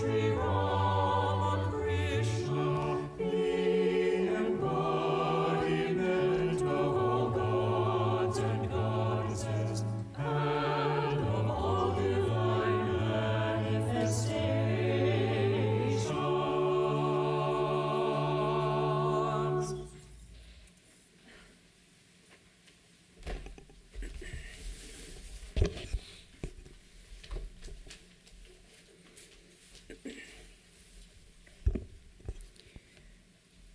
Shri Ramakrishna, the embodiment of all gods and goddesses, and of all divine manifestations.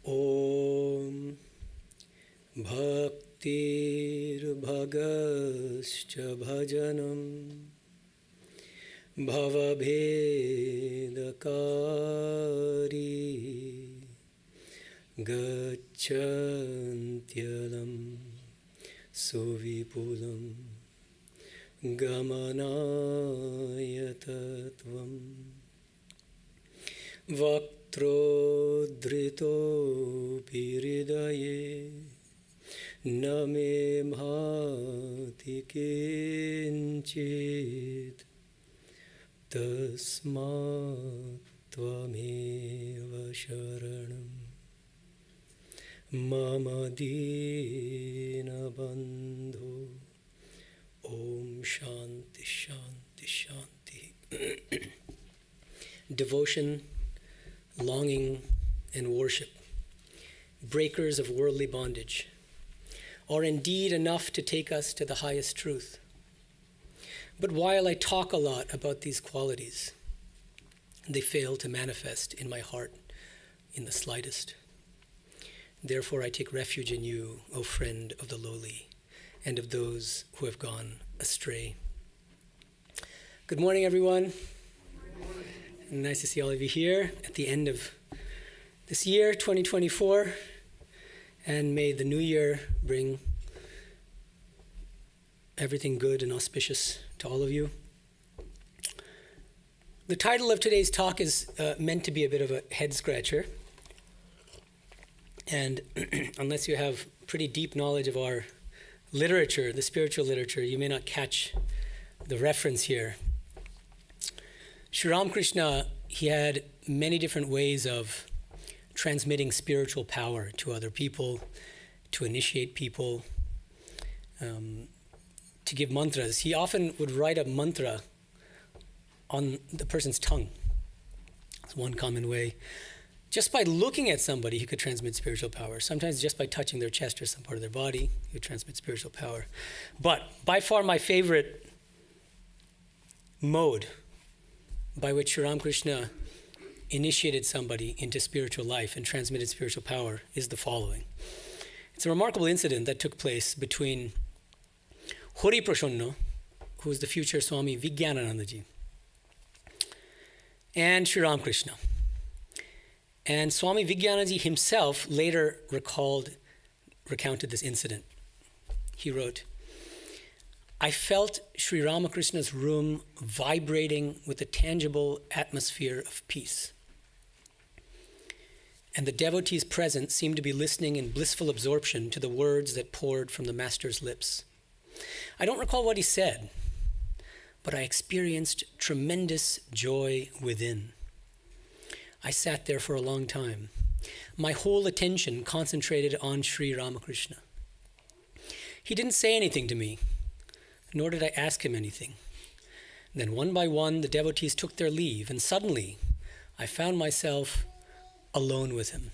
Om Bhaktir Bhagascha Bhajanam Bhavabhedakari Gacchantyalam Suvipulam Gamanaya Tattvam Vaktrodrito Piridaye Name Bhati Kinchit Tasmat Tvameva Sharanam Mama Dina Bandhu Om Shanti Shanti Shanti. Devotion, longing, and worship, breakers of worldly bondage, are indeed enough to take us to the highest truth. But while I talk a lot about these qualities, they fail to manifest in my heart in the slightest. Therefore, I take refuge in you, O friend of the lowly, and of those who have gone astray. Good morning, everyone. Nice to see all of you here at the end of this year, 2024, and may the new year bring everything good and auspicious to all of you. The title of today's talk is meant to be a bit of a head-scratcher, and unless you have pretty deep knowledge of our literature, the spiritual literature, you may not catch the reference here. Sri Ramakrishna, he had many different ways of transmitting spiritual power to other people, to initiate people, to give mantras. He often would write a mantra on the person's tongue. That's one common way. Just by looking at somebody, he could transmit spiritual power. Sometimes just by touching their chest or some part of their body, he would transmit spiritual power. But by far my favorite mode by which Sri Ramakrishna initiated somebody into spiritual life and transmitted spiritual power is the following. It's a remarkable incident that took place between Hori Prashanna, who is the future Swami Vivekananda ji, and Sri Ramakrishna. And Swami Vivekananda ji himself later recounted this incident. He wrote, I felt Sri Ramakrishna's room vibrating with a tangible atmosphere of peace. And the devotees present seemed to be listening in blissful absorption to the words that poured from the master's lips. I don't recall what he said, but I experienced tremendous joy within. I sat there for a long time, my whole attention concentrated on Sri Ramakrishna. He didn't say anything to me, nor did I ask him anything. Then one by one, the devotees took their leave, and suddenly I found myself alone with him.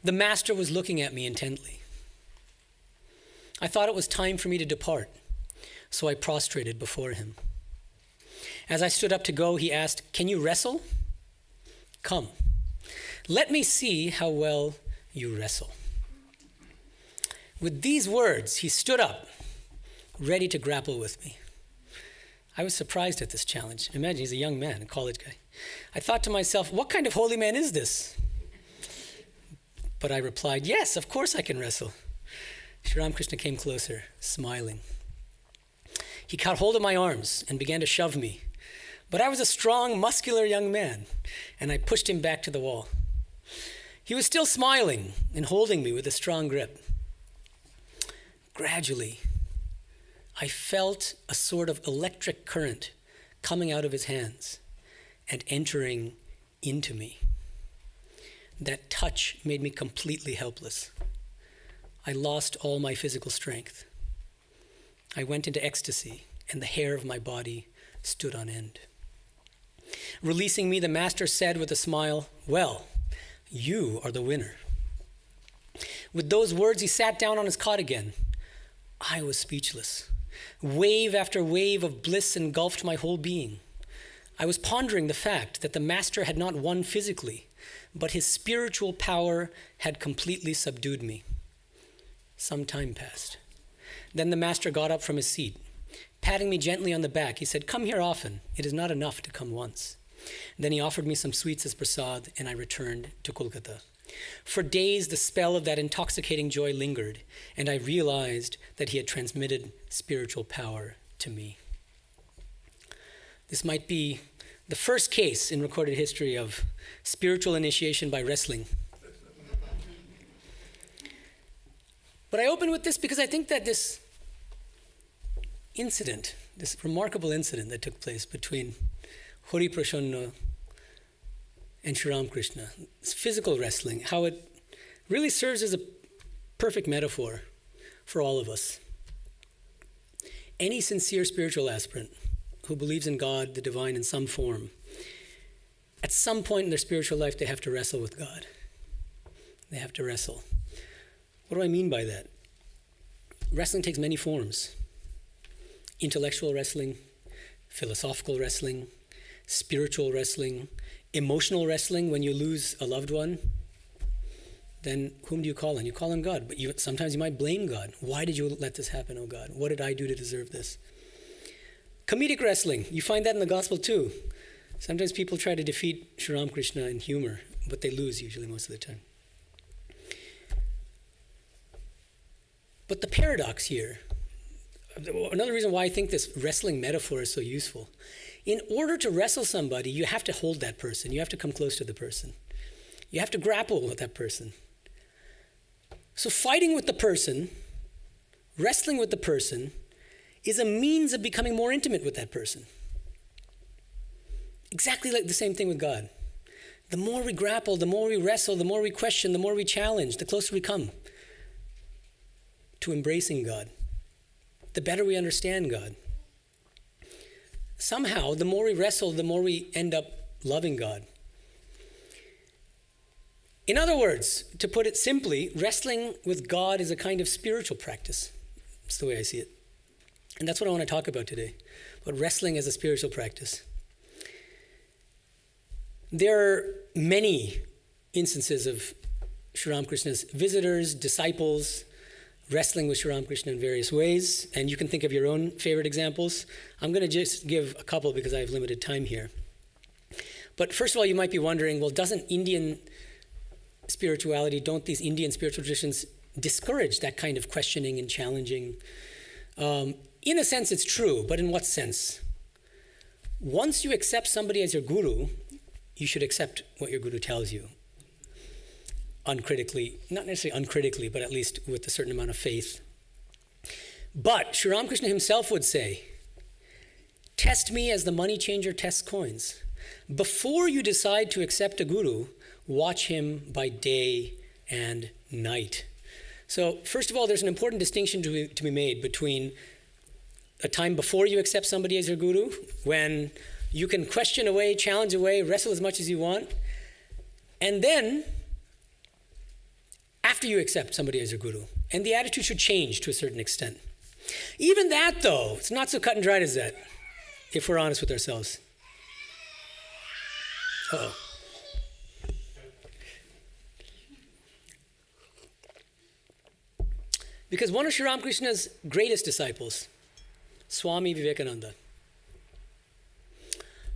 The master was looking at me intently. I thought it was time for me to depart, so I prostrated before him. As I stood up to go, he asked, "Can you wrestle? Come, let me see how well you wrestle." With these words, he stood up, ready to grapple with me. I was surprised at this challenge. Imagine, he's a young man, a college guy. I thought to myself, what kind of holy man is this? But I replied, yes, of course I can wrestle. Sri Ramakrishna came closer, smiling. He caught hold of my arms and began to shove me. But I was a strong, muscular young man, and I pushed him back to the wall. He was still smiling and holding me with a strong grip. Gradually, I felt a sort of electric current coming out of his hands, and entering into me. That touch made me completely helpless. I lost all my physical strength. I went into ecstasy, and the hair of my body stood on end. Releasing me, the master said with a smile, "Well, you are the winner." With those words, he sat down on his cot again. I was speechless. Wave after wave of bliss engulfed my whole being. I was pondering the fact that the master had not won physically, but his spiritual power had completely subdued me. Some time passed. Then the master got up from his seat. Patting me gently on the back, he said, "Come here often. It is not enough to come once." Then he offered me some sweets as prasad, and I returned to Kolkata. For days, the spell of that intoxicating joy lingered, and I realized that he had transmitted spiritual power to me. This might be the first case in recorded history of spiritual initiation by wrestling. But I open with this because I think that this incident, this remarkable incident that took place between Hari Prashanna and Sri Ramakrishna, this physical wrestling, how it really serves as a perfect metaphor for all of us. Any sincere spiritual aspirant who believes in God, the divine in some form, at some point in their spiritual life, they have to wrestle with God. They have to wrestle. What do I mean by that? Wrestling takes many forms. Intellectual wrestling, philosophical wrestling, spiritual wrestling, emotional wrestling. When you lose a loved one, then whom do you call on? You call on God, but sometimes you might blame God. Why did you let this happen, oh God? What did I do to deserve this? Comedic wrestling, you find that in the gospel too. Sometimes people try to defeat Sri Ramakrishna in humor, but they lose usually most of the time. But the paradox here, another reason why I think this wrestling metaphor is so useful, in order to wrestle somebody, you have to hold that person. You have to come close to the person. You have to grapple with that person. So fighting with the person, wrestling with the person, is a means of becoming more intimate with that person. Exactly like the same thing with God. The more we grapple, the more we wrestle, the more we question, the more we challenge, the closer we come to embracing God. The better we understand God. Somehow, the more we wrestle, the more we end up loving God. In other words, to put it simply, wrestling with God is a kind of spiritual practice. That's the way I see it. And that's what I want to talk about today, about wrestling as a spiritual practice. There are many instances of Sri Ramakrishna's visitors, disciples, wrestling with Sri Ramakrishna in various ways, and you can think of your own favorite examples. I'm going to just give a couple because I have limited time here. But first of all, you might be wondering, well, doesn't Indian spirituality, don't these Indian spiritual traditions discourage that kind of questioning and challenging? In a sense, it's true, but in what sense? Once you accept somebody as your guru, you should accept what your guru tells you. Uncritically, not necessarily uncritically, but at least with a certain amount of faith. But Sri Ramakrishna himself would say, test me as the money changer tests coins. Before you decide to accept a guru, watch him by day and night. So first of all, there's an important distinction to be made between a time before you accept somebody as your guru, when you can question away, challenge away, wrestle as much as you want, and then after you accept somebody as your guru. And the attitude should change to a certain extent. Even that, though, it's not so cut and dried as that, if we're honest with ourselves. Uh-oh. Because one of Sri Ramakrishna's greatest disciples, Swami Vivekananda,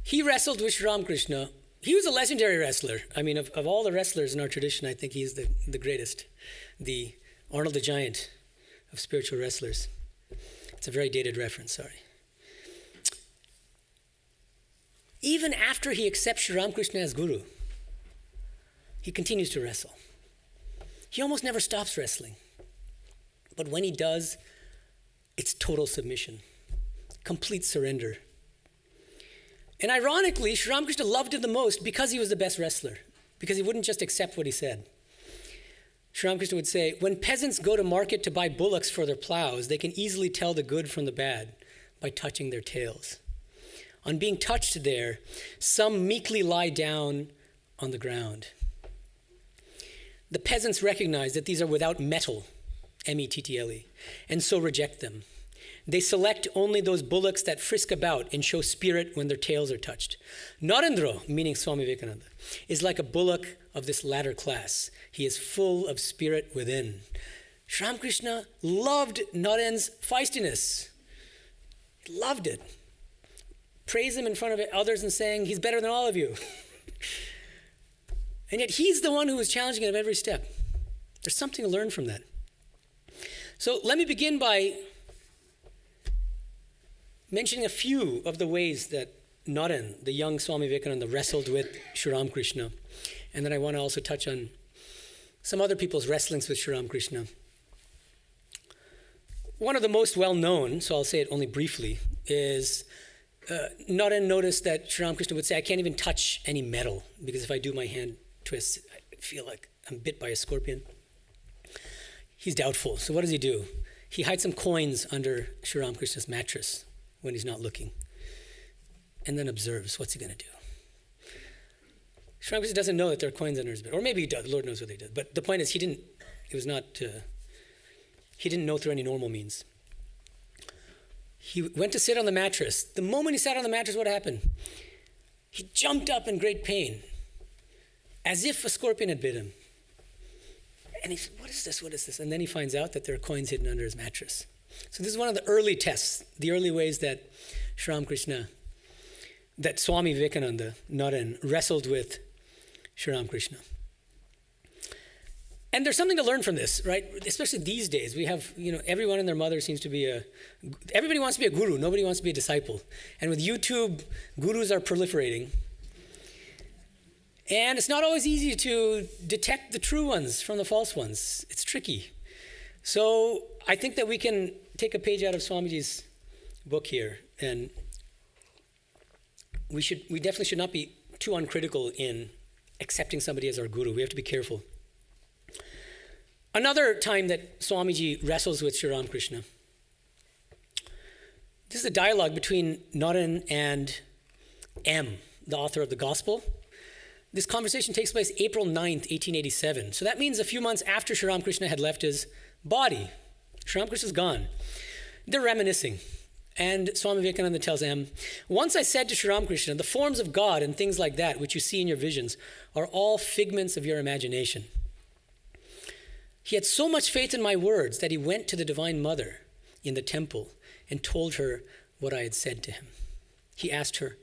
he wrestled with Sri Ramakrishna. He was a legendary wrestler. I mean, of all the wrestlers in our tradition, I think he's the greatest, the Arnold the Giant of spiritual wrestlers. It's a very dated reference, sorry. Even after he accepts Sri Ramakrishna as guru, he continues to wrestle. He almost never stops wrestling. But when he does, it's total submission, complete surrender. And ironically, Sri Ramakrishna loved him the most because he was the best wrestler, because he wouldn't just accept what he said. Sri Ramakrishna would say, when peasants go to market to buy bullocks for their plows, they can easily tell the good from the bad by touching their tails. On being touched there, some meekly lie down on the ground. The peasants recognize that these are without mettle, M-E-T-T-L-E, and so reject them. They select only those bullocks that frisk about and show spirit when their tails are touched. Narendra, meaning Swami Vivekananda, is like a bullock of this latter class. He is full of spirit within. Sri Ramakrishna loved Naren's feistiness. He loved it. Praise him in front of others and saying, he's better than all of you. And yet he's the one who was challenging it at every step. There's something to learn from that. So let me begin by mentioning a few of the ways that Naren, the young Swami Vivekananda, wrestled with Sri Ramakrishna. And then I want to also touch on some other people's wrestlings with Sri Ramakrishna. One of the most well-known, so I'll say it only briefly, is Naren noticed that Sri Ramakrishna would say, I can't even touch any metal, because if I do my hand twists, I feel like I'm bit by a scorpion. He's doubtful. So what does he do? He hides some coins under Sri Ramakrishna's mattress when he's not looking, and then observes. What's he going to do? Sri Ramakrishna doesn't know that there are coins under his bed, or maybe he does. The Lord knows what they did. But the point is, he didn't know through any normal means. He went to sit on the mattress. The moment he sat on the mattress, what happened? He jumped up in great pain, as if a scorpion had bit him. And he said, what is this? What is this? And then he finds out that there are coins hidden under his mattress. So this is one of the early tests, the early ways that Sri Ramakrishna, that Swami Vivekananda, Naren, wrestled with Sri Ramakrishna. And there's something to learn from this, right? Especially these days. We have, everyone and their mother seems to be everybody wants to be a guru. Nobody wants to be a disciple. And with YouTube, gurus are proliferating. And it's not always easy to detect the true ones from the false ones. It's tricky. So I think that we can take a page out of Swamiji's book here, and we definitely should not be too uncritical in accepting somebody as our guru. We have to be careful. Another time that Swamiji wrestles with Sri Ramakrishna. This is a dialogue between Naren and M, the author of the Gospel. This conversation takes place April 9th, 1887. So that means a few months after Sri Ramakrishna had left his body. Sri Ramakrishna's gone. They're reminiscing. And Swami Vivekananda tells M, once I said to Sri Ramakrishna, the forms of God and things like that which you see in your visions are all figments of your imagination. He had so much faith in my words that he went to the Divine Mother in the temple and told her what I had said to him. He asked her,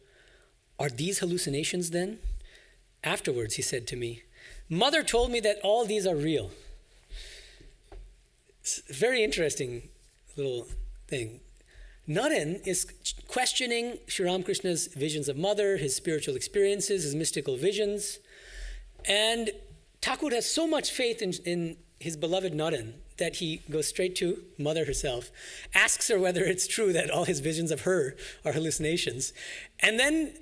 are these hallucinations then? Afterwards, he said to me, Mother told me that all these are real. It's a very interesting little thing. Naren is questioning Sri Ramakrishna's visions of Mother, his spiritual experiences, his mystical visions. And Thakur has so much faith in his beloved Naren that he goes straight to Mother herself, asks her whether it's true that all his visions of her are hallucinations. And then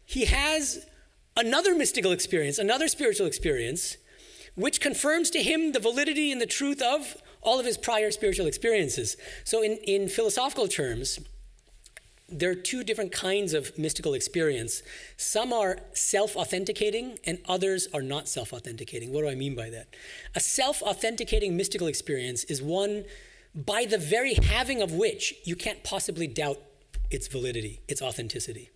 he has another mystical experience, another spiritual experience, which confirms to him the validity and the truth of all of his prior spiritual experiences. So in philosophical terms, there are two different kinds of mystical experience. Some are self-authenticating and others are not self-authenticating. What do I mean by that? A self-authenticating mystical experience is one by the very having of which you can't possibly doubt its validity, its authenticity.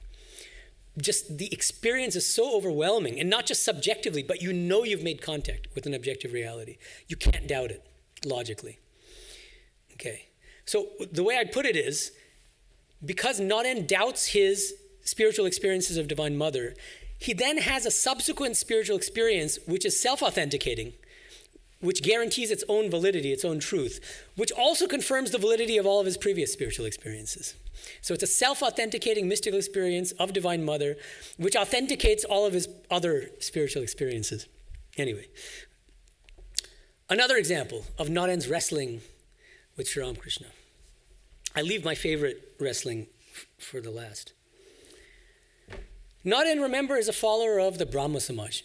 Just the experience is so overwhelming, and not just subjectively, but you've made contact with an objective reality. You can't doubt it logically. Okay, so the way I'd put it is, because Naren doubts his spiritual experiences of Divine Mother, he then has a subsequent spiritual experience which is self-authenticating, which guarantees its own validity, its own truth, which also confirms the validity of all of his previous spiritual experiences. So it's a self-authenticating mystical experience of Divine Mother, which authenticates all of his other spiritual experiences. Anyway, another example of Naren's wrestling with Sri Ramakrishna. I leave my favorite wrestling for the last. Naren, remember, is a follower of the Brahma Samaj.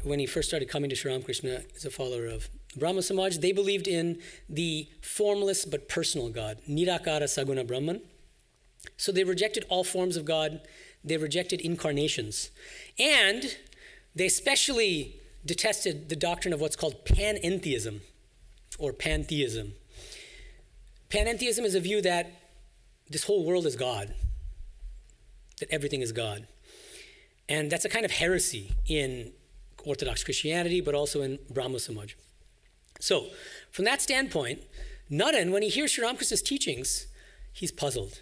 When he first started coming to Sri Ramakrishna, he's a follower of Brahma Samaj. They believed in the formless but personal God, Nirakara Saguna Brahman. So they rejected all forms of God. They rejected incarnations. And they especially detested the doctrine of what's called panentheism or pantheism. Panentheism is a view that this whole world is God, that everything is God. And that's a kind of heresy in Orthodox Christianity, but also in Brahmo Samaj. So, from that standpoint, Naren, when he hears Sri Ramakrishna's teachings, he's puzzled.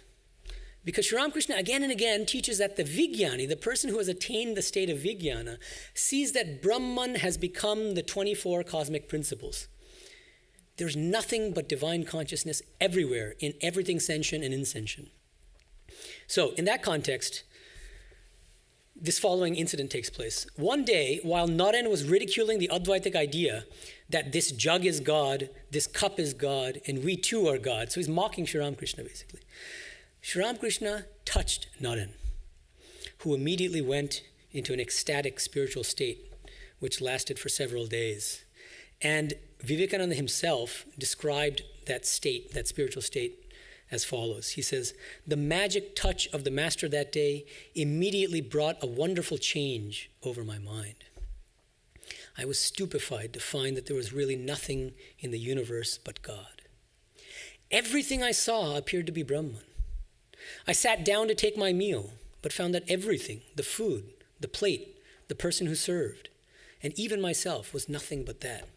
Because Sri Ramakrishna again and again teaches that the Vijnani, the person who has attained the state of Vijnana, sees that Brahman has become the 24 cosmic principles. There's nothing but divine consciousness everywhere, in everything sentient and insentient. So, in that context, this following incident takes place. One day, while Naren was ridiculing the Advaitic idea that this jug is God, this cup is God, and we too are God, so he's mocking Sri Ramakrishna basically. Sri Ramakrishna touched Naren, who immediately went into an ecstatic spiritual state, which lasted for several days. And Vivekananda himself described that state, that spiritual state, as follows. He says, "The magic touch of the master that day immediately brought a wonderful change over my mind. I was stupefied to find that there was really nothing in the universe but God. Everything I saw appeared to be Brahman. I sat down to take my meal, but found that everything, the food, the plate, the person who served, and even myself was nothing but that.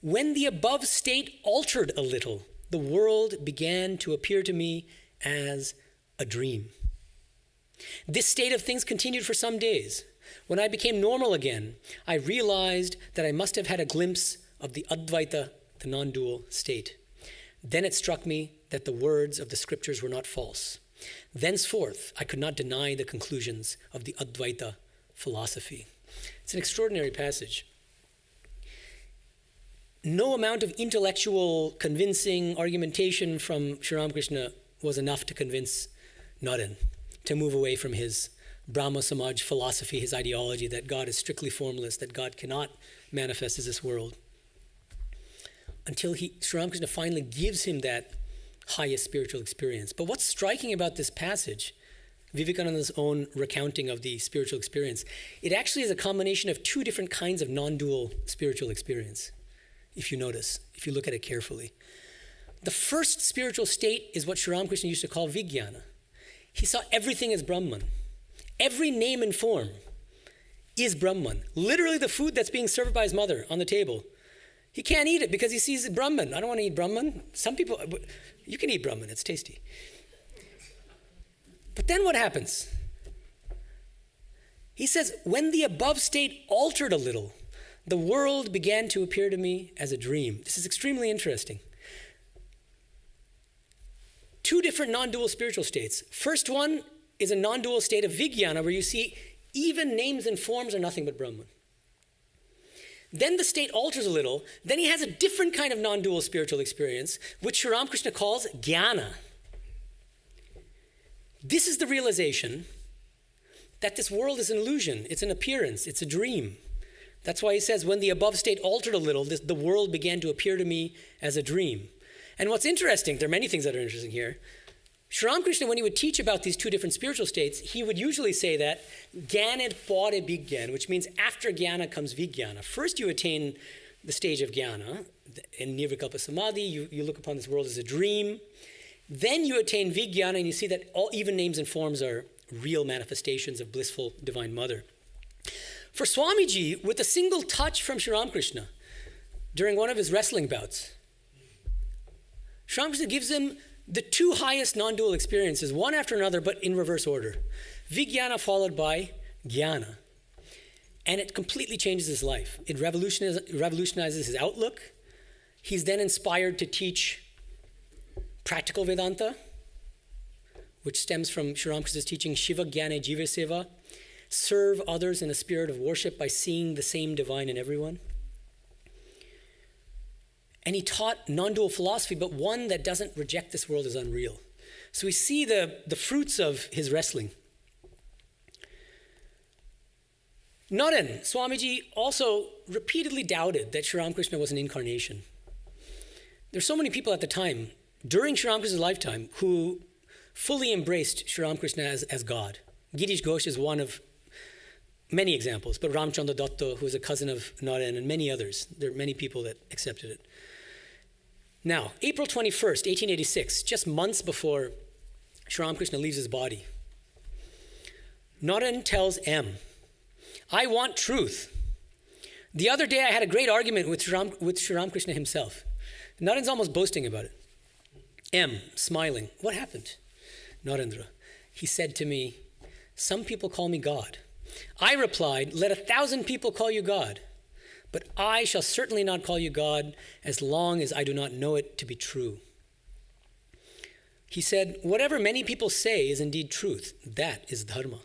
When the above state altered a little, the world began to appear to me as a dream. This state of things continued for some days. When I became normal again, I realized that I must have had a glimpse of the Advaita, the non-dual state. Then it struck me that the words of the scriptures were not false. Thenceforth, I could not deny the conclusions of the Advaita philosophy." It's an extraordinary passage. No amount of intellectual, convincing argumentation from Sri Ramakrishna was enough to convince Naren to move away from his Brahma Samaj philosophy, his ideology that God is strictly formless, that God cannot manifest as this world. Until Sri Ramakrishna finally gives him that highest spiritual experience. But what's striking about this passage, Vivekananda's own recounting of the spiritual experience, it actually is a combination of two different kinds of non-dual spiritual experience. If you notice, if you look at it carefully. The first spiritual state is what Sri Ramakrishna used to call Vijnana. He saw everything as Brahman. Every name and form is Brahman. Literally the food that's being served by his mother on the table. He can't eat it because he sees Brahman. I don't want to eat Brahman. Some people, you can eat Brahman, it's tasty. But then what happens? He says, when the above state altered a little, the world began to appear to me as a dream. This is extremely interesting. Two different non-dual spiritual states. First one is a non-dual state of Vijnana, where you see even names and forms are nothing but Brahman. Then the state alters a little. Then he has a different kind of non-dual spiritual experience, which Sri Ramakrishna calls jnana. This is the realization that this world is an illusion. It's an appearance. It's a dream. That's why he says, when the above state altered a little, the world began to appear to me as a dream. And what's interesting, there are many things that are interesting here. Sri Ramakrishna, when he would teach about these two different spiritual states, he would usually say that Jnana pore Vijnana, which means after Jnana comes Vijnana. First you attain the stage of Jnana, in Nirvikalpa Samadhi, you look upon this world as a dream. Then you attain Vijnana and you see that all even names and forms are real manifestations of blissful Divine Mother. For Swamiji, with a single touch from Sri Ramakrishna during one of his wrestling bouts, Sri Ramakrishna gives him the two highest non-dual experiences, one after another, but in reverse order. Vijnana followed by Jnana. And it completely changes his life. It revolutionizes his outlook. He's then inspired to teach practical Vedanta, which stems from Sri Ramakrishna's teaching Shiva Jnana Jiva Seva. Serve others in a spirit of worship by seeing the same divine in everyone. And he taught non-dual philosophy, but one that doesn't reject this world as unreal. So we see the fruits of his wrestling. Naren, Swamiji also repeatedly doubted that Sri Ramakrishna was an incarnation. There's so many people at the time, during Sri Ramakrishna's lifetime, who fully embraced Sri Ramakrishna as God. Girish Ghosh is one of many examples, but Ramchandra Datta, who was a cousin of Naren, and many others. There are many people that accepted it. Now, April 21st, 1886, just months before Sri Ramakrishna leaves his body, Naren tells M, I want truth. The other day I had a great argument with Sri Ramakrishna himself. Naren's almost boasting about it. M, smiling, what happened? Narendra, he said to me, some people call me God. I replied, let 1,000 people call you God, but I shall certainly not call you God as long as I do not know it to be true. He said, whatever many people say is indeed truth. That is dharma.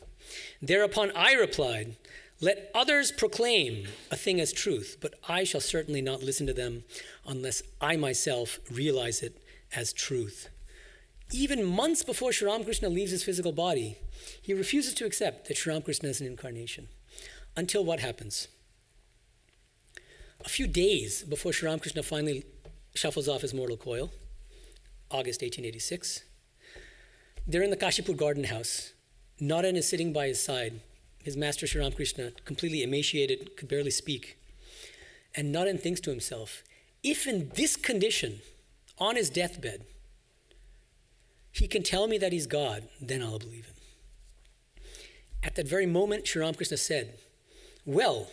Thereupon I replied, let others proclaim a thing as truth, but I shall certainly not listen to them unless I myself realize it as truth. Even months before Sri Ramakrishna leaves his physical body, he refuses to accept that Sri Ramakrishna is an incarnation. Until what happens? A few days before Sri Ramakrishna finally shuffles off his mortal coil, August 1886, they're in the Kashipur garden house. Naren is sitting by his side. His master Sri Ramakrishna, completely emaciated, could barely speak. And Naren thinks to himself, if in this condition, on his deathbed, he can tell me that he's God, then I'll believe him. At that very moment, Sri Ramakrishna said, well,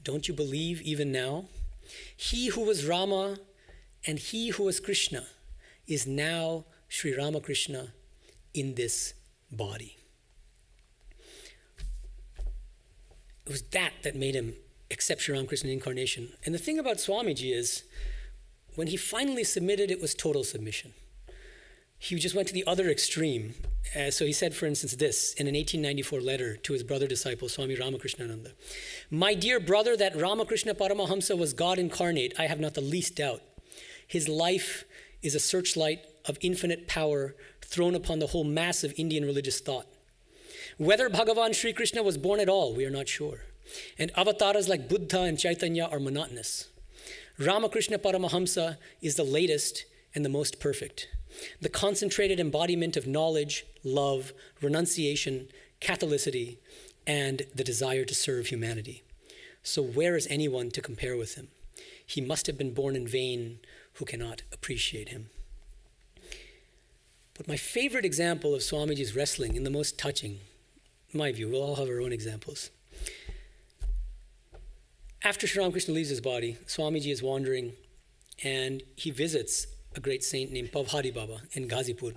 don't you believe even now? He who was Rama and he who was Krishna is now Sri Ramakrishna in this body. It was that made him accept Sri Ramakrishna incarnation. And the thing about Swamiji is, when he finally submitted, it was total submission. He just went to the other extreme. So he said, for instance, this in an 1894 letter to his brother disciple, Swami Ramakrishna. My dear brother, that Ramakrishna Paramahamsa was God incarnate, I have not the least doubt. His life is a searchlight of infinite power thrown upon the whole mass of Indian religious thought. Whether Bhagavan Sri Krishna was born at all, we are not sure. And avatars like Buddha and Chaitanya are monotonous. Ramakrishna Paramahamsa is the latest and the most perfect. The concentrated embodiment of knowledge, love, renunciation, Catholicity, and the desire to serve humanity. So where is anyone to compare with him? He must have been born in vain who cannot appreciate him. But my favorite example of Swamiji's wrestling, and the most touching, in my view, we'll all have our own examples. After Sri Ramakrishna leaves his body, Swamiji is wandering and he visits a great saint named Pavhari Baba in Ghazipur.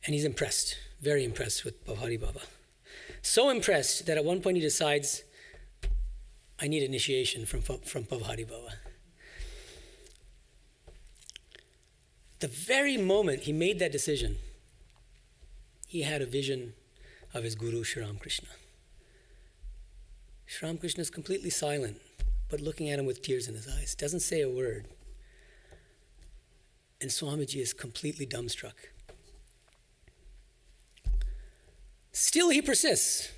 And he's impressed, very impressed with Pavhari Baba. So impressed that at one point he decides, I need initiation from Pavhari Baba. The very moment he made that decision, he had a vision of his guru, Sri Ramakrishna. Sri Ramakrishna is completely silent, but looking at him with tears in his eyes, doesn't say a word. And Swamiji is completely dumbstruck. Still he persists,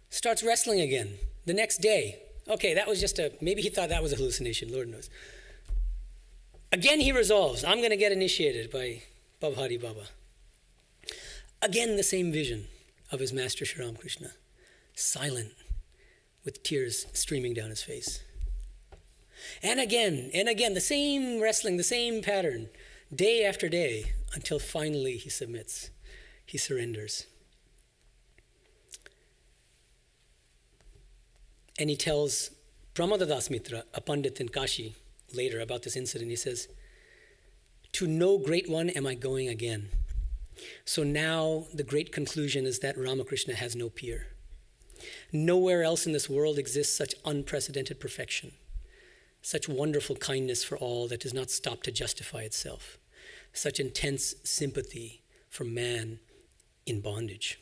starts wrestling again. The next day, okay, that was just maybe he thought that was a hallucination, Lord knows. Again he resolves, I'm going to get initiated by Pavhari Baba. Again the same vision of his master Sri Ramakrishna, silent, with tears streaming down his face. And again, the same wrestling, the same pattern, day after day, until finally he submits, he surrenders. And he tells Pramadadas Mitra, a Pandit in Kashi, later about this incident. He says, to no great one am I going again. So now the great conclusion is that Ramakrishna has no peer. Nowhere else in this world exists such unprecedented perfection, such wonderful kindness for all that does not stop to justify itself, such intense sympathy for man in bondage.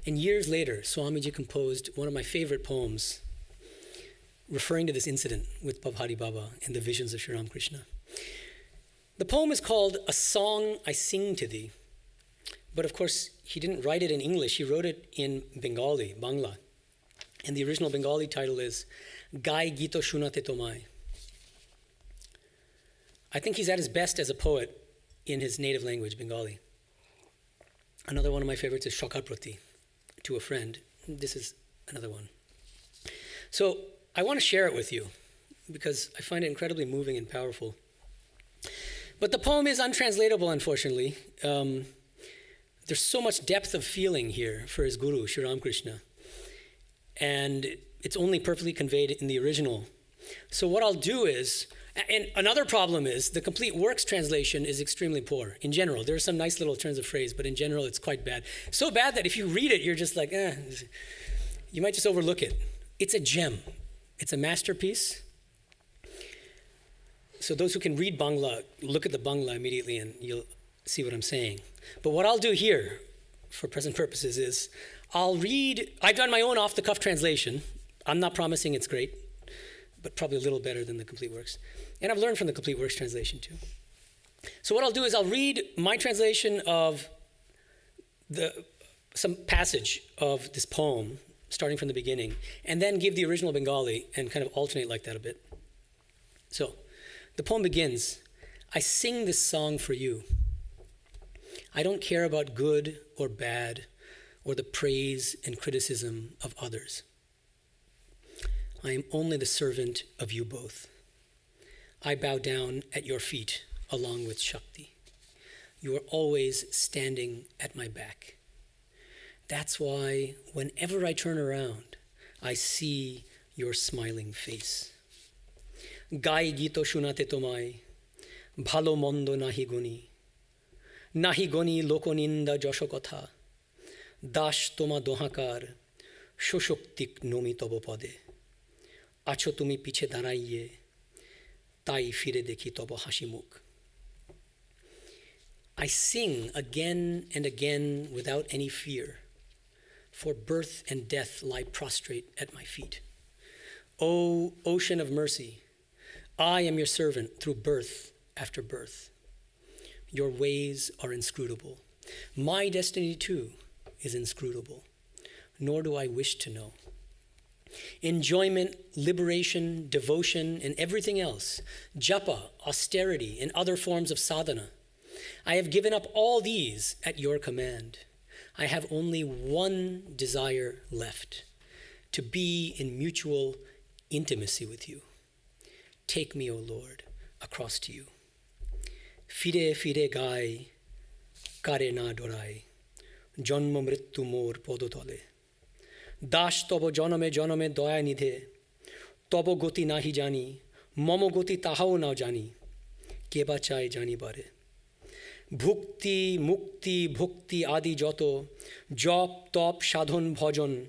And years later, Swamiji composed one of my favorite poems referring to this incident with Pavhari Baba and the visions of Sri Ramakrishna. The poem is called A Song I Sing to Thee, But of course, he didn't write it in English. He wrote it in Bengali, Bangla. And the original Bengali title is Gai Gito Shunate Tomai. I think he's at his best as a poet in his native language, Bengali. Another one of my favorites is Shokaprati, to a friend. This is another one. So I want to share it with you because I find it incredibly moving and powerful. But the poem is untranslatable, unfortunately. There's so much depth of feeling here for his guru, Sri Ramakrishna. And it's only perfectly conveyed in the original. So what I'll do is, and another problem is, the complete works translation is extremely poor in general. There are some nice little turns of phrase, but in general it's quite bad. So bad that if you read it, you're just like, you might just overlook it. It's a gem. It's a masterpiece. So those who can read Bangla, look at the Bangla immediately and you'll see what I'm saying. But what I'll do here, for present purposes, is I've done my own off-the-cuff translation. I'm not promising it's great, but probably a little better than the complete works. And I've learned from the complete works translation too. So what I'll do is I'll read my translation of some passage of this poem, starting from the beginning, and then give the original Bengali and kind of alternate like that a bit. So the poem begins, I sing this song for you. I don't care about good or bad or the praise and criticism of others. I am only the servant of you both. I bow down at your feet along with Shakti. You are always standing at my back. That's why whenever I turn around, I see your smiling face. Gai gito shunate tomai, bhalo mondo nahi goni lokoninda joshokotha, dash toma dohakar, shoshoktik nomi tobo pade. Acho tumi piche daraiye, tai fire dekhi tobo hashimuk. I sing again and again without any fear, for birth and death lie prostrate at my feet. O ocean of mercy, I am your servant through birth after birth. Your ways are inscrutable. My destiny too is inscrutable, nor do I wish to know. Enjoyment, liberation, devotion, and everything else, japa, austerity, and other forms of sadhana, I have given up all these at your command. I have only one desire left, to be in mutual intimacy with you. Take me, O Lord, across to you. Fire fire gai, kare na dorai, janma mrittu mor podotole. Dash tobo janame janame doya nidhe, tobo goti nahi jani, momo goti tahao na jani, keba chai jani bare. Bhukti, mukti, bhukti adi joto, jop, top, sadhon, bhajan,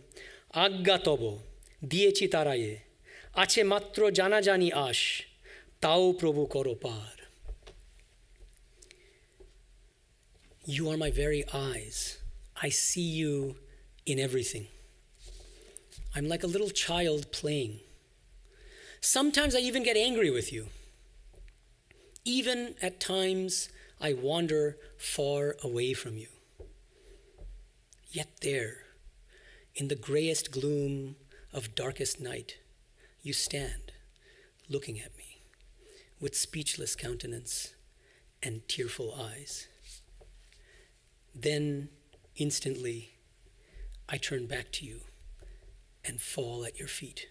agga tobo, diyechi taraye, ache matro jana jani ash, tao prabhu koro par. You are my very eyes. I see you in everything. I'm like a little child playing. Sometimes I even get angry with you. Even at times, I wander far away from you. Yet there, in the grayest gloom of darkest night, you stand, looking at me, with speechless countenance and tearful eyes. Then, instantly, I turn back to you and fall at your feet.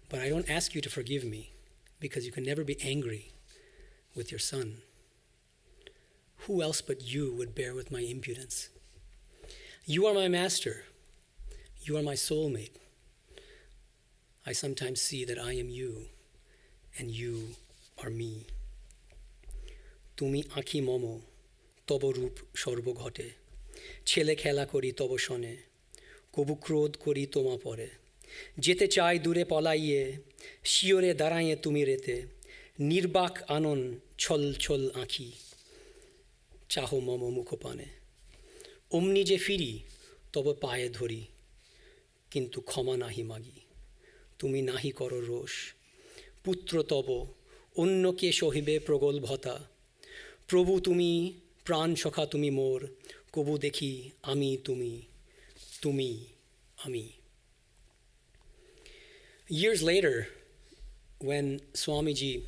But I don't ask you to forgive me, because you can never be angry with your son. Who else but you would bear with my impudence? You are my master. You are my soulmate. I sometimes see that I am you, and you are me. Tumi akhi momo, tobo roop shorbo ghote, chele khela kori tobo shone, kobu krodh kori toma pore, jete chai dure palaiye, shiore daraiye tumi rete, nirbak anon chol chol akhi, chaho momo mukhopane. Omni je firi, tobo paye dhori, kintu khoma nahi magi, tumi nahi koro rosh, putro tobo, onno ke shohibe progol bhata, প্রভু তুমি Pran shokha tumi mor, kobu dekhi ami tumi, tumi ami. Years later, when Swamiji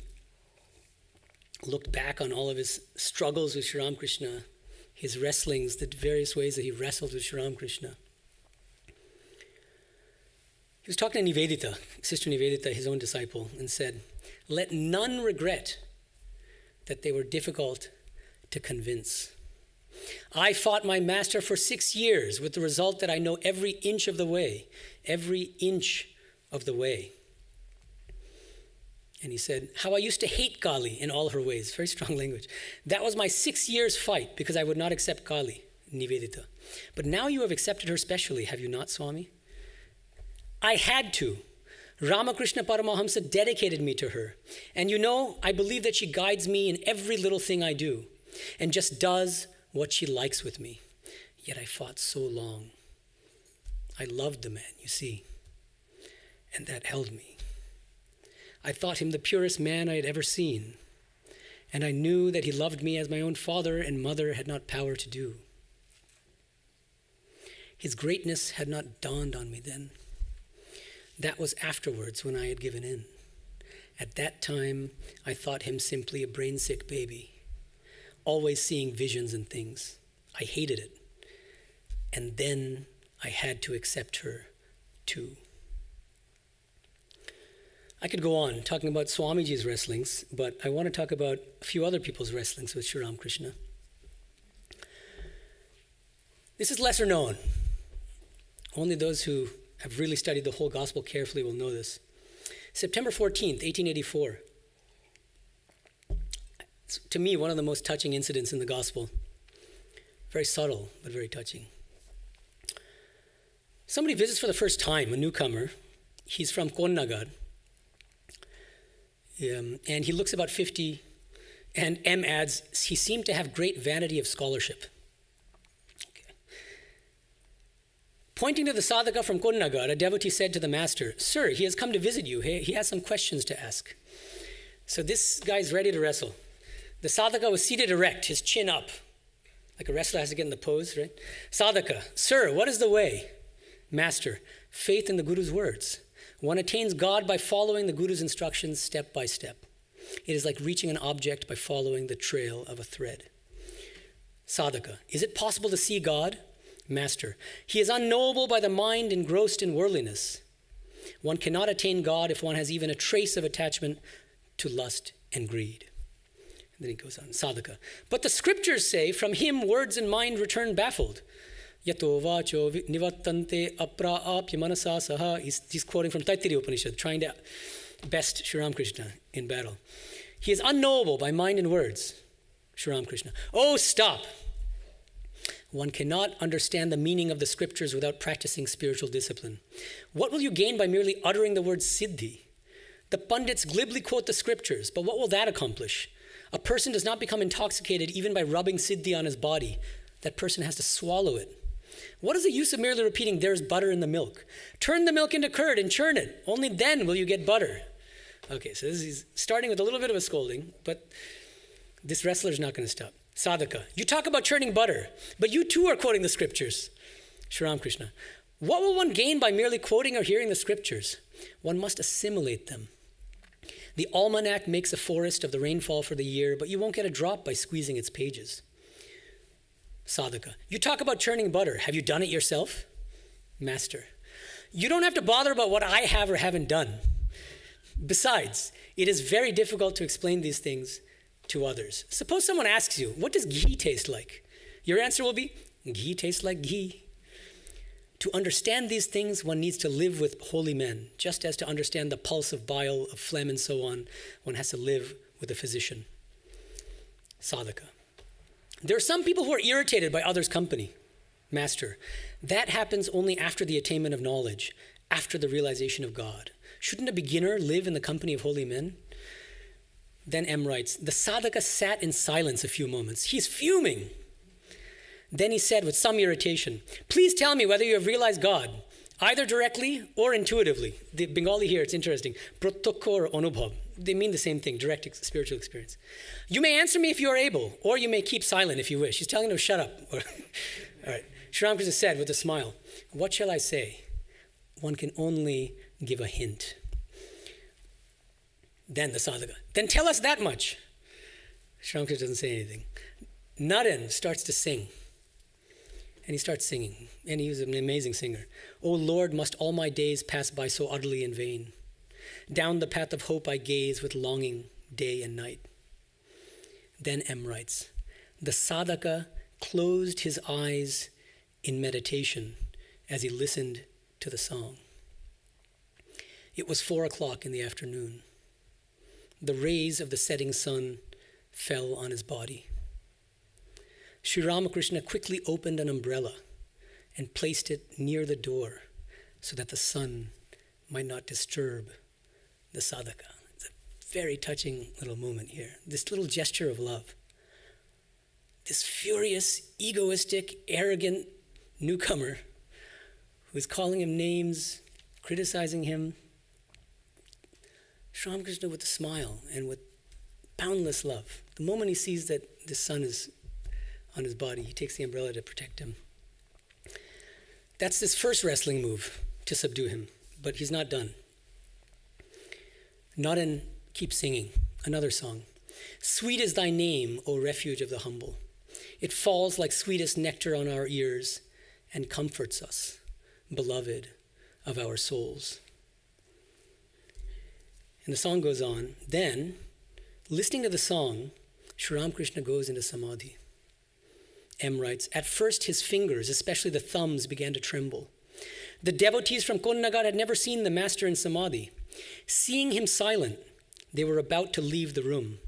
looked back on all of his struggles with Sri Ramakrishna, his wrestlings, the various ways that he wrestled with Sri Ramakrishna, he was talking to Nivedita, Sister Nivedita, his own disciple, and said, "Let none regret that they were difficult to convince. I fought my master for 6 years with the result that I know every inch of the way, every inch of the way." And he said, "How I used to hate Kali in all her ways." Very strong language. "That was my 6 years fight because I would not accept Kali, Nivedita. But now you have accepted her specially, have you not, Swami? I had to. Ramakrishna Paramahamsa dedicated me to her. And you know, I believe that she guides me in every little thing I do and just does what she likes with me. Yet I fought so long. I loved the man, you see, and that held me. I thought him the purest man I had ever seen, and I knew that he loved me as my own father and mother had not power to do. His greatness had not dawned on me then. That was afterwards when I had given in. At that time, I thought him simply a brain-sick baby, always seeing visions and things. I hated it. And then I had to accept her too." I could go on talking about Swamiji's wrestlings, but I want to talk about a few other people's wrestlings with Sri Ramakrishna. This is lesser known. Only those who have really studied the whole gospel carefully will know this. September 14th, 1884. It's, to me, one of the most touching incidents in the gospel. Very subtle, but very touching. Somebody visits for the first time, a newcomer. He's from Konnagar. And he looks about 50, and M adds, he seemed to have great vanity of scholarship. Okay. Pointing to the sadhaka from Konnagar, a devotee said to the master, "Sir, he has come to visit you. He has some questions to ask." So this guy's ready to wrestle. The sadhaka was seated erect, his chin up. Like a wrestler has to get in the pose, right? Sadhaka, "Sir, what is the way?" Master, "Faith in the Guru's words. One attains God by following the Guru's instructions step by step. It is like reaching an object by following the trail of a thread." Sadhaka, "Is it possible to see God?" Master, "He is unknowable by the mind engrossed in worldliness. One cannot attain God if one has even a trace of attachment to lust and greed." And then he goes on, Sadhaka, "But the scriptures say, from him words and mind return baffled. Yato vacho nivattante apraapya manasa saha." He's quoting from Taittiriya Upanishad, trying to best Sri Ramakrishna in battle. "He is unknowable by mind and words." Sri Ramakrishna, "Oh, stop. One cannot understand the meaning of the scriptures without practicing spiritual discipline. What will you gain by merely uttering the word siddhi? The pundits glibly quote the scriptures, but what will that accomplish? A person does not become intoxicated even by rubbing siddhi on his body. That person has to swallow it. What is the use of merely repeating, 'There's butter in the milk'? Turn the milk into curd and churn it. Only then will you get butter." Okay, so this is starting with a little bit of a scolding, but this wrestler's not going to stop. Sadhaka, "You talk about churning butter, but you too are quoting the scriptures." Sri Ramakrishna, "What will one gain by merely quoting or hearing the scriptures? One must assimilate them. The almanac makes a forest of the rainfall for the year, but you won't get a drop by squeezing its pages." Sadhaka, "You talk about churning butter. Have you done it yourself?" Master, "You don't have to bother about what I have or haven't done. Besides, it is very difficult to explain these things to others. Suppose someone asks you, 'What does ghee taste like?' Your answer will be, 'Ghee tastes like ghee.' To understand these things, one needs to live with holy men, just as to understand the pulse of bile, of phlegm, and so on, one has to live with a physician." Sadhaka, "There are some people who are irritated by others' company." Master, "That happens only after the attainment of knowledge, after the realization of God. Shouldn't a beginner live in the company of holy men?" Then M writes, "The sadhaka sat in silence a few moments. He's fuming. Then he said with some irritation, 'Please tell me whether you have realized God. either directly or intuitively. The Bengali here, it's interesting. Pratyakha or anubhav. They mean the same thing, direct spiritual experience. You may answer me if you are able, or you may keep silent if you wish. He's telling them to shut up. All right. Sri Ramakrishna said with a smile, what shall I say? One can only give a hint. Then the sadhaka, then tell us that much. Sri Ramakrishna doesn't say anything. Naren starts to sing. And he starts singing. And he was an amazing singer. O Lord, must all my days pass by so utterly in vain? Down the path of hope I gaze with longing day and night. Then M writes, the sadhaka closed his eyes in meditation as he listened to the song. It was 4:00 in the afternoon. The rays of the setting sun fell on his body. Sri Ramakrishna quickly opened an umbrella and placed it near the door so that the sun might not disturb the sadhaka. It's a very touching little moment here. This little gesture of love. This furious, egoistic, arrogant newcomer who's calling him names, criticizing him. Sri Ramakrishna with a smile and with boundless love. The moment he sees that the sun is on his body, he takes the umbrella to protect him. That's this first wrestling move to subdue him, but he's not done. Naren keeps singing another song. Sweet is thy name, O refuge of the humble. It falls like sweetest nectar on our ears and comforts us, beloved of our souls. And the song goes on. Then, listening to the song, Sri Ramakrishna goes into samadhi. M writes, at first his fingers, especially the thumbs, began to tremble. The devotees from Konnagar had never seen the master in samadhi. Seeing him silent, they were about to leave the room.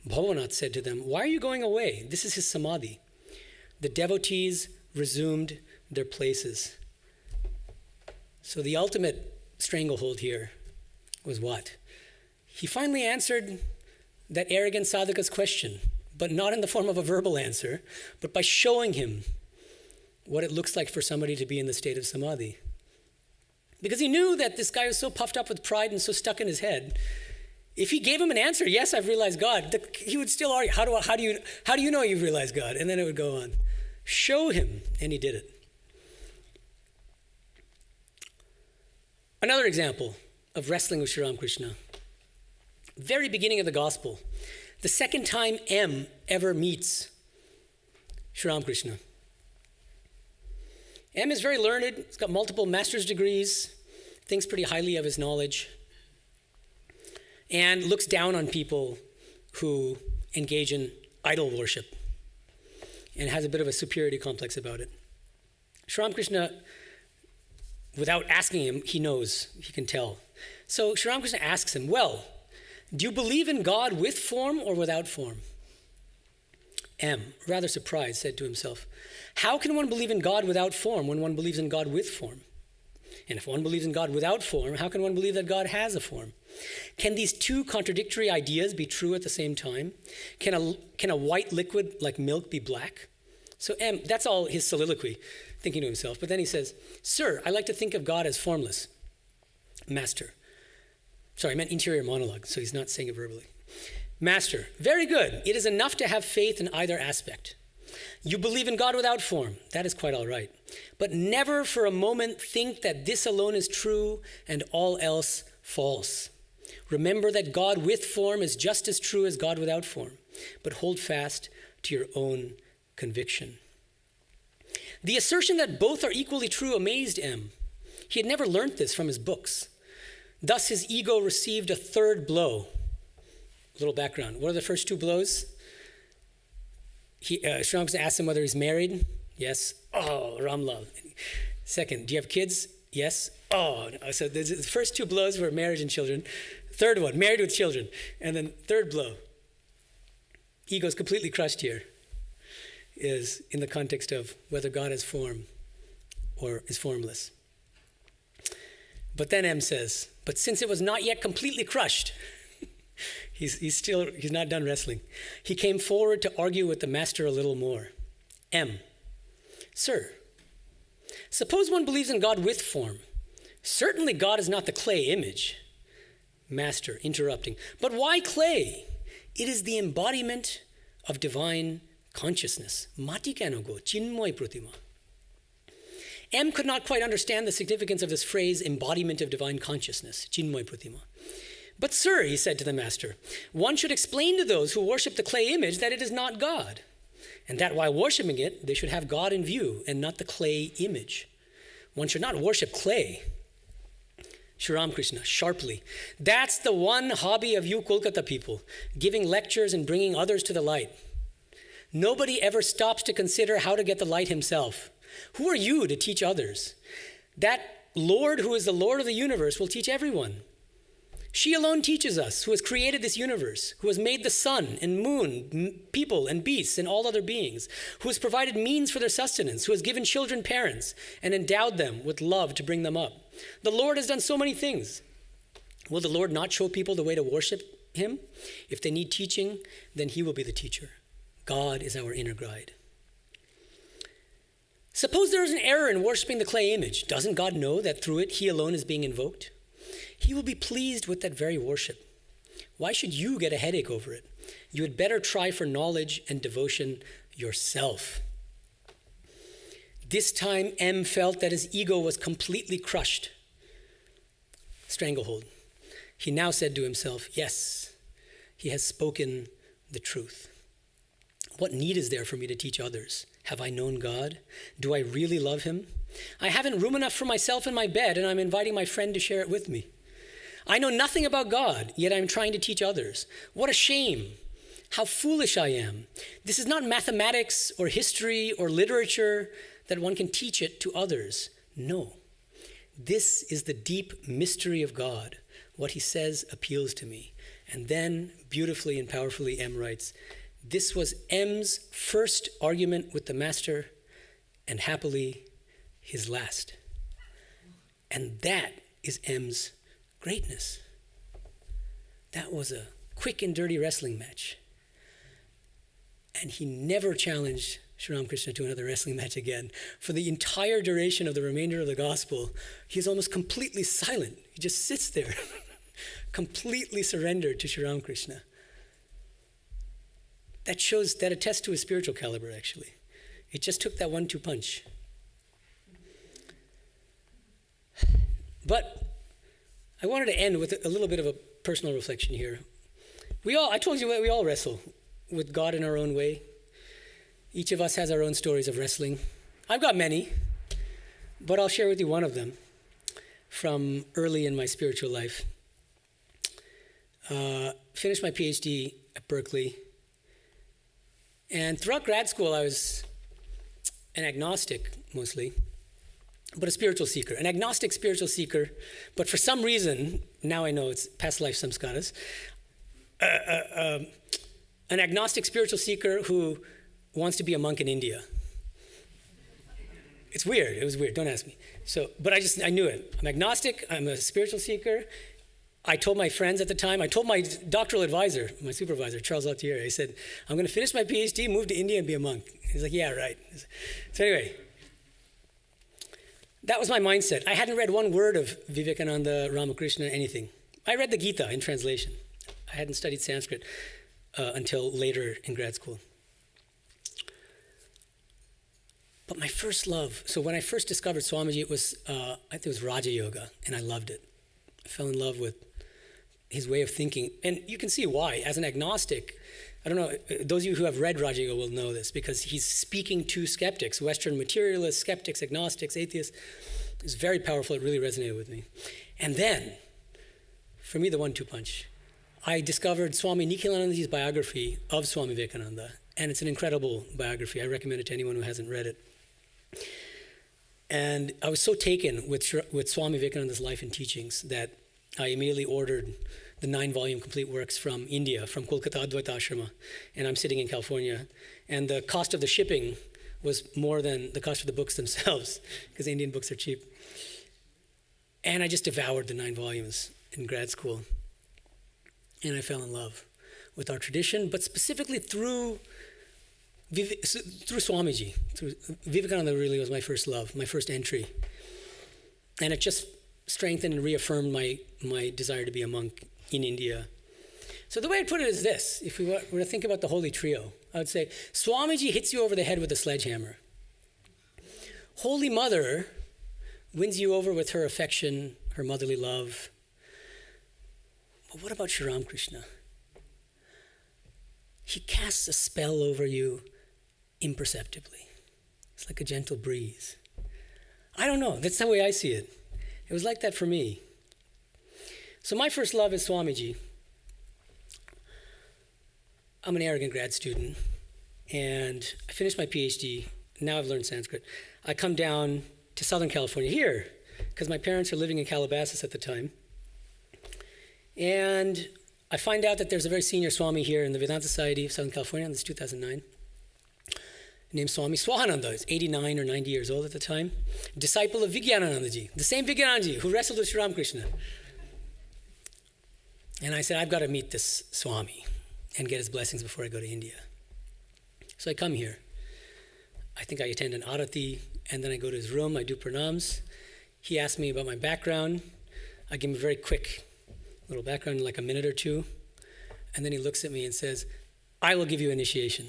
Bhavanath said to them, why are you going away? This is his samadhi. The devotees resumed their places. So the ultimate stranglehold here was what? He finally answered that arrogant sadhaka's question, but not in the form of a verbal answer, but by showing him what it looks like for somebody to be in the state of samadhi. Because he knew that this guy was so puffed up with pride and so stuck in his head. If he gave him an answer, yes, I've realized God, he would still argue, how do you know you've realized God? And then it would go on. Show him, and he did it. Another example of wrestling with Sri Ramakrishna. Very beginning of the gospel. The second time M ever meets Sri Ramakrishna. M is very learned. He's got multiple master's degrees, thinks pretty highly of his knowledge, and looks down on people who engage in idol worship and has a bit of a superiority complex about it. Sri Ramakrishna, without asking him, he knows, he can tell. So Sri Ramakrishna asks him, well, do you believe in God with form or without form? M, rather surprised, said to himself, how can one believe in God without form when one believes in God with form? And if one believes in God without form, how can one believe that God has a form? Can these two contradictory ideas be true at the same time? Can a white liquid like milk be black? So M, that's all his soliloquy, thinking to himself. But then he says, sir, I like to think of God as formless. Master. Sorry, I meant interior monologue, so he's not saying it verbally. Master, very good. It is enough to have faith in either aspect. You believe in God without form. That is quite all right. But never for a moment think that this alone is true and all else false. Remember that God with form is just as true as God without form, but hold fast to your own conviction. The assertion that both are equally true amazed M. He had never learned this from his books. Thus his ego received a third blow. A little background. What are the first two blows? Sri Ramakrishna asked him whether he's married. Yes. Oh, Ramlal. Second, do you have kids? Yes. Oh, no. So the first two blows were marriage and children. Third one, married with children. And then third blow, ego's completely crushed here, is in the context of whether God has form or is formless. But then M says, but since it was not yet completely crushed, he's not done wrestling. He came forward to argue with the master a little more. M, sir, Suppose one believes in God with form. Certainly God is not the clay image. Master, interrupting. But why clay? It is the embodiment of divine consciousness. Mati keno go, chinmoy pratima. M could not quite understand the significance of this phrase, embodiment of divine consciousness, chinmoy pratima. But sir, he said to the master, one should explain to those who worship the clay image that it is not God, and that while worshiping it, they should have God in view and not the clay image. One should not worship clay. Sri Ramakrishna, sharply. That's the one hobby of you Kolkata people, giving lectures and bringing others to the light. Nobody ever stops to consider how to get the light himself. Who are you to teach others? That Lord who is the Lord of the universe will teach everyone. She alone teaches us, who has created this universe, who has made the sun and moon, people and beasts and all other beings, who has provided means for their sustenance, who has given children parents and endowed them with love to bring them up. The Lord has done so many things. Will the Lord not show people the way to worship him? If they need teaching, then he will be the teacher. God is our inner guide. Suppose there is an error in worshiping the clay image. Doesn't God know that through it he alone is being invoked? He will be pleased with that very worship. Why should you get a headache over it? You had better try for knowledge and devotion yourself. This time, M felt that his ego was completely crushed. Stranglehold. He now said to himself, yes, he has spoken the truth. What need is there for me to teach others? Have I known God? Do I really love him? I haven't room enough for myself in my bed, and I'm inviting my friend to share it with me. I know nothing about God, yet I'm trying to teach others. What a shame. How foolish I am. This is not mathematics or history or literature that one can teach it to others. No. This is the deep mystery of God. What he says appeals to me. And then, beautifully and powerfully, M writes, this was M's first argument with the master, and happily, his last. And that is M's greatness. That was a quick and dirty wrestling match. And he never challenged Sri Ramakrishna to another wrestling match again. For the entire duration of the remainder of the gospel, he's almost completely silent. He just sits there, completely surrendered to Sri Ramakrishna. That attests to his spiritual caliber, actually. It just took that 1-2 punch. But I wanted to end with a little bit of a personal reflection here. I told you we all wrestle with God in our own way. Each of us has our own stories of wrestling. I've got many, but I'll share with you one of them from early in my spiritual life. Finished my PhD at Berkeley. And throughout grad school, I was an agnostic, mostly, but a spiritual seeker. An agnostic spiritual seeker, but for some reason, now I know it's past life samskaras, an agnostic spiritual seeker who wants to be a monk in India. It's weird. It was weird. Don't ask me. But I knew it. I'm agnostic. I'm a spiritual seeker. I told my friends at the time, I told my doctoral advisor, my supervisor, Charles Lautier, I said, I'm going to finish my PhD, move to India and be a monk. He's like, yeah, right. So anyway, that was my mindset. I hadn't read one word of Vivekananda, Ramakrishna, anything. I read the Gita in translation. I hadn't studied Sanskrit until later in grad school. But my first love, so when I first discovered Swamiji, I think it was Raja Yoga, and I loved it. I fell in love with his way of thinking. And you can see why. As an agnostic, I don't know, those of you who have read Raja Yoga will know this, because he's speaking to skeptics, Western materialists, skeptics, agnostics, atheists. It's very powerful. It really resonated with me. And then, for me, the 1-2 punch. I discovered Swami Nikhilanandaji's biography of Swami Vivekananda, and it's an incredible biography. I recommend it to anyone who hasn't read it. And I was so taken with Swami Vivekananda's life and teachings that I immediately ordered the 9-volume complete works from India, from Kolkata Advaita Ashrama, and I'm sitting in California. And the cost of the shipping was more than the cost of the books themselves, because Indian books are cheap. And I just devoured the 9 volumes in grad school. And I fell in love with our tradition, but specifically through Through Swamiji. Vivekananda really was my first love, my first entry. And it just strengthened and reaffirmed my desire to be a monk in India. So the way I'd put it is this. If we were to think about the Holy Trio, I would say Swamiji hits you over the head with a sledgehammer. Holy Mother wins you over with her affection, her motherly love. But what about Sri Ramakrishna? He casts a spell over you imperceptibly. It's like a gentle breeze. I don't know. That's the way I see it. It was like that for me. So my first love is Swamiji. I'm an arrogant grad student, and I finished my PhD. Now I've learned Sanskrit. I come down to Southern California here, because my parents are living in Calabasas at the time. And I find out that there's a very senior Swami here in the Vedanta Society of Southern California, and this is 2009, named Swami Swahananda. He's 89 or 90 years old at the time. Disciple of Vivekananda, the same Vivekananda who wrestled with Sri Ramakrishna. And I said, I've got to meet this Swami and get his blessings before I go to India. So I come here. I think I attend an arati, and then I go to his room, I do pranams. He asks me about my background. I give him a very quick little background, like a minute or two. And then he looks at me and says, I will give you initiation.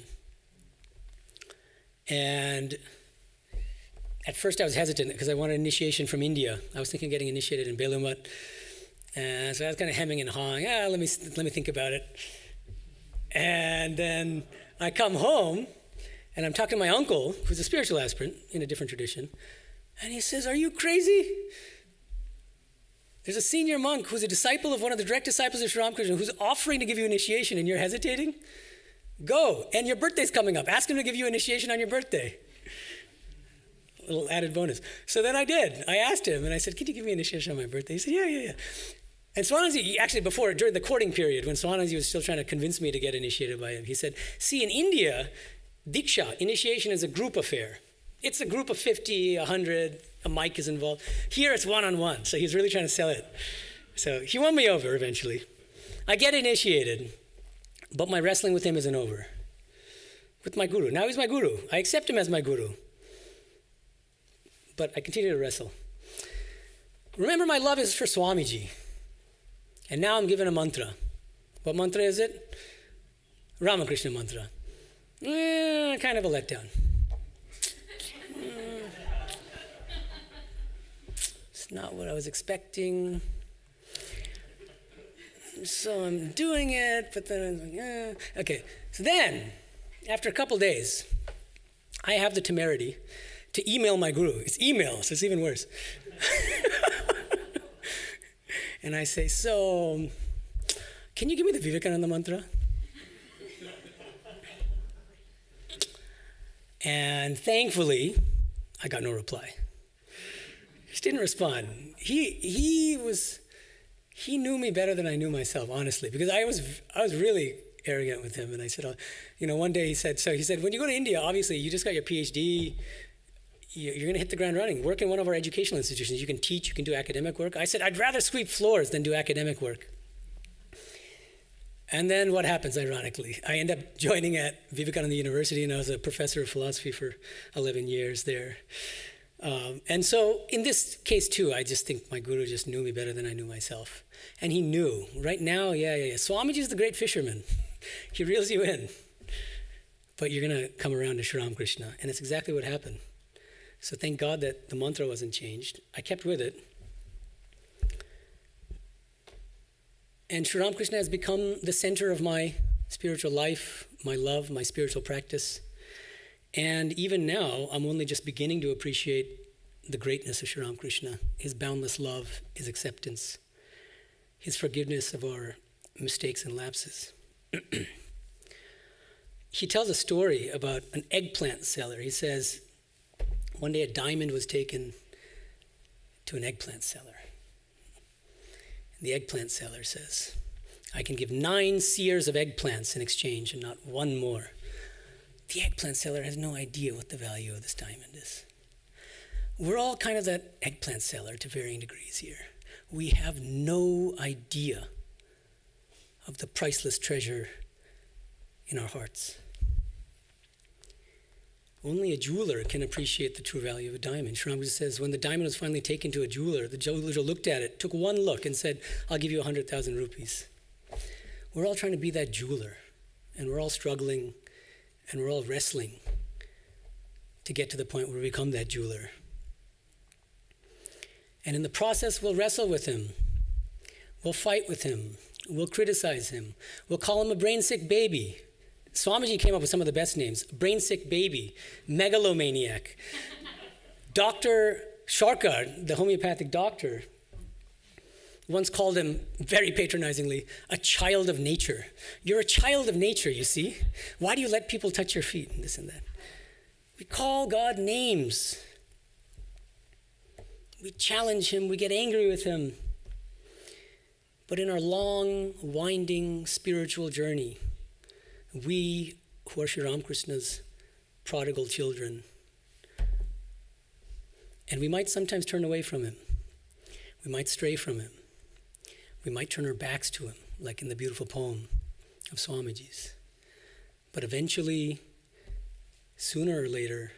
And at first I was hesitant because I wanted initiation from India. I was thinking of getting initiated in Belumat. And so I was kind of hemming and hawing. Let me think about it. And then I come home, and I'm talking to my uncle, who's a spiritual aspirant in a different tradition. And he says, are you crazy? There's a senior monk who's a disciple of one of the direct disciples of Sri Ramakrishna who's offering to give you initiation, and you're hesitating? Go, and your birthday's coming up. Ask him to give you initiation on your birthday. A little added bonus. So then I did. I asked him, and I said, can you give me initiation on my birthday? He said, yeah. And Swananji, actually during the courting period, when Swananji was still trying to convince me to get initiated by him, he said, see, in India, Diksha, initiation, is a group affair. It's a group of 50, 100, a mic is involved. Here it's one-on-one, so he's really trying to sell it. So he won me over eventually. I get initiated, but my wrestling with him isn't over. With my guru. Now he's my guru. I accept him as my guru. But I continue to wrestle. Remember, my love is for Swamiji. And now I'm given a mantra. What mantra is it? Ramakrishna mantra. Kind of a letdown. It's not what I was expecting. So I'm doing it, but then I'm like, Okay, so then, after a couple days, I have the temerity to email my guru. It's email, so it's even worse. And I say, so, can you give me the Vivekananda mantra? And thankfully, I got no reply. He just didn't respond. He knew me better than I knew myself, honestly, because I was really arrogant with him. And I said, one day he said, when you go to India, obviously you just got your PhD, you're going to hit the ground running. Work in one of our educational institutions. You can teach, you can do academic work. I said, I'd rather sweep floors than do academic work. And then what happens, ironically? I end up joining at Vivekananda University, and I was a professor of philosophy for 11 years there. And so in this case, too, I just think my guru just knew me better than I knew myself. And he knew. Right now, yeah. Swamiji is the great fisherman. He reels you in. But you're going to come around to Sri Ramakrishna. And it's exactly what happened. So thank God that the mantra wasn't changed. I kept with it. And Sri Ramakrishna has become the center of my spiritual life, my love, my spiritual practice. And even now, I'm only just beginning to appreciate the greatness of Sri Ramakrishna, his boundless love, his acceptance, his forgiveness of our mistakes and lapses. He tells a story about an eggplant seller. He says, one day a diamond was taken to an eggplant seller. The eggplant seller says, I can give 9 seers of eggplants in exchange and not one more. The eggplant seller has no idea what the value of this diamond is. We're all kind of that eggplant seller to varying degrees here. We have no idea of the priceless treasure in our hearts. Only a jeweler can appreciate the true value of a diamond. Sri Ramakrishna says, when the diamond was finally taken to a jeweler, the jeweler looked at it, took one look and said, I'll give you 100,000 rupees. We're all trying to be that jeweler, and we're all struggling, and we're all wrestling to get to the point where we become that jeweler. And in the process, we'll wrestle with him. We'll fight with him. We'll criticize him. We'll call him a brain-sick baby. Swamiji came up with some of the best names. Brain-sick baby, megalomaniac. Dr. Sharkar, the homeopathic doctor, once called him, very patronizingly, a child of nature. You're a child of nature, you see. Why do you let people touch your feet and this and that? We call God names. We challenge him. We get angry with him. But in our long, winding spiritual journey, we who are Sri Ramakrishna's prodigal children, and we might sometimes turn away from him. We might stray from him. We might turn our backs to him, like in the beautiful poem of Swamiji's. But eventually, sooner or later,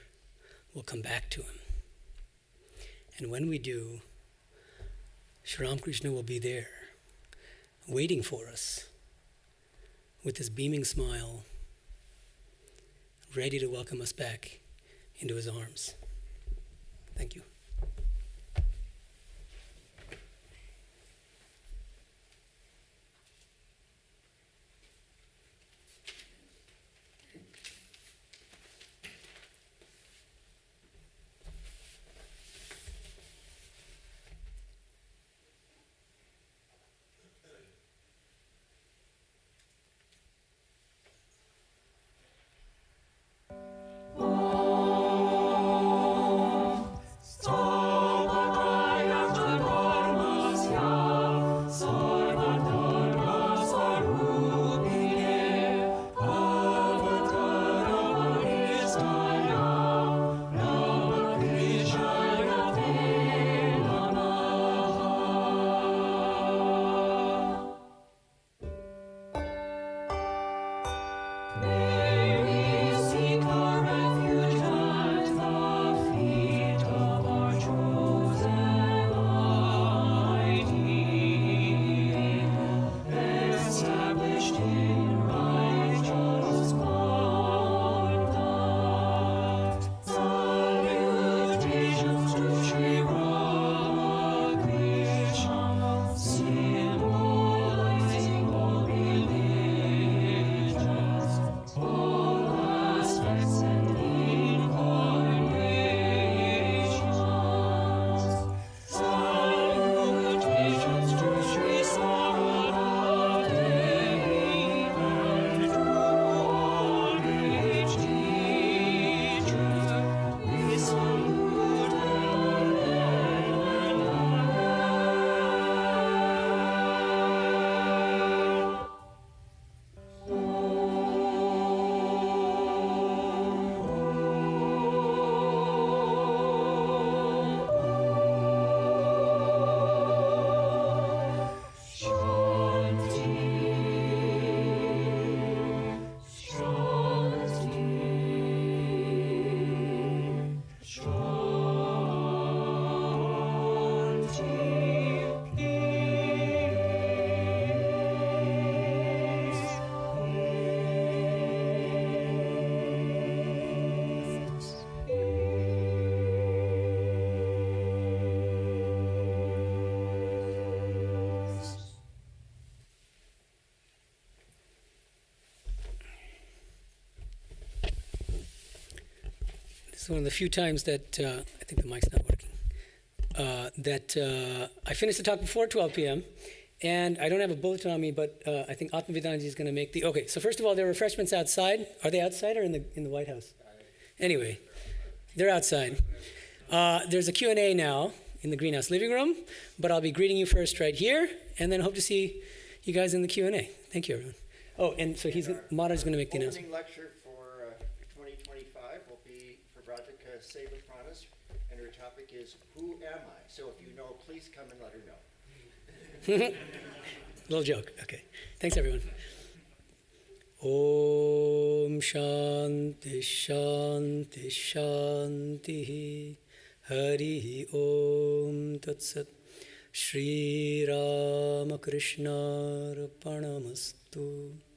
we'll come back to him. And when we do, Sri Ramakrishna will be there, waiting for us, with his beaming smile, ready to welcome us back into his arms. Thank you. This is one of the few times that, I think the mic's not working, I finished the talk before 12 p.m., and I don't have a bulletin on me, but I think Atma Vedantaji is going to make the... Okay, so first of all, there are refreshments outside. Are they outside or in the White House? Anyway, they're outside. There's a Q&A now in the greenhouse living room, but I'll be greeting you first right here, and then hope to see you guys in the Q&A. Thank you, everyone. Oh, and so Madha's going to make the announcement. Opening lecture for 2025 will be for Radhika Sevapranas, and her topic is, Who Am I? So if you know, please come and let her know. Little joke. Okay. Thanks, everyone. Om Shanti Shanti Shanti. Hari Om Tat Sat. Shri Ramakrishna Arpanamastu.